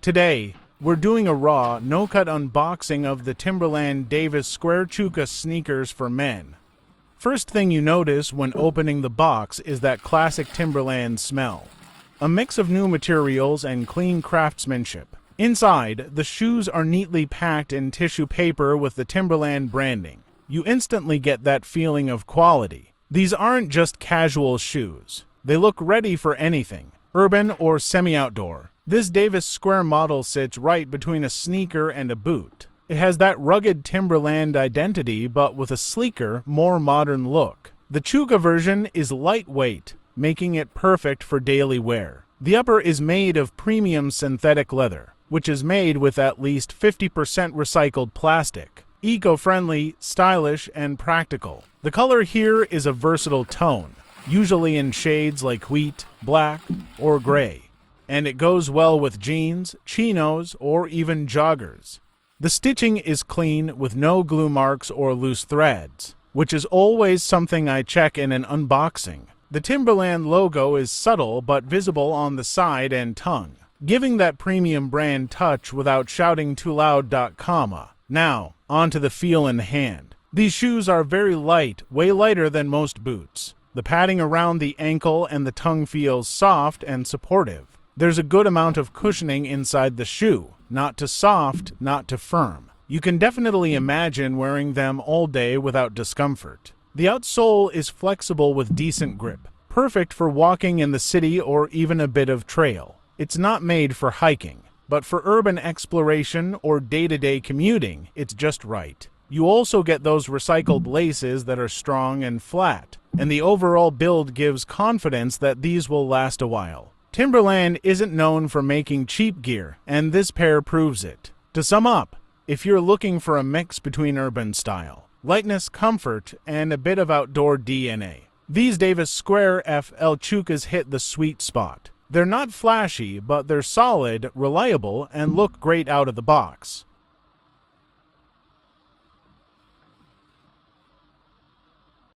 Today, we're doing a raw, no-cut unboxing of the Timberland Davis Square Chukka sneakers for men. First thing you notice when opening the box is that classic Timberland smell. A mix of new materials and clean craftsmanship. Inside, the shoes are neatly packed in tissue paper with the Timberland branding. You instantly get that feeling of quality. These aren't just casual shoes. They look ready for anything, urban or semi-outdoor. This Davis Square model sits right between a sneaker and a boot. It has that rugged Timberland identity but with a sleeker, more modern look. The Chukka version is lightweight, making it perfect for daily wear. The upper is made of premium synthetic leather, which is made with at least 50% recycled plastic. Eco-friendly, stylish, and practical. The color here is a versatile tone, usually in shades like wheat, black, or gray, and it goes well with jeans, chinos, or even joggers. The stitching is clean with no glue marks or loose threads, which is always something I check in an unboxing. The Timberland logo is subtle but visible on the side and tongue, giving that premium brand touch without shouting too loud. Now, onto the feel in the hand. These shoes are very light, way lighter than most boots. The padding around the ankle and the tongue feels soft and supportive. There's a good amount of cushioning inside the shoe, not too soft, not too firm. You can definitely imagine wearing them all day without discomfort. The outsole is flexible with decent grip, perfect for walking in the city or even a bit of trail. It's not made for hiking, but for urban exploration or day-to-day commuting, it's just right. You also get those recycled laces that are strong and flat, and the overall build gives confidence that these will last a while. Timberland isn't known for making cheap gear, and this pair proves it. To sum up, if you're looking for a mix between urban style, lightness, comfort, and a bit of outdoor DNA, these Davis Square F Chukkas hit the sweet spot. They're not flashy, but they're solid, reliable, and look great out of the box.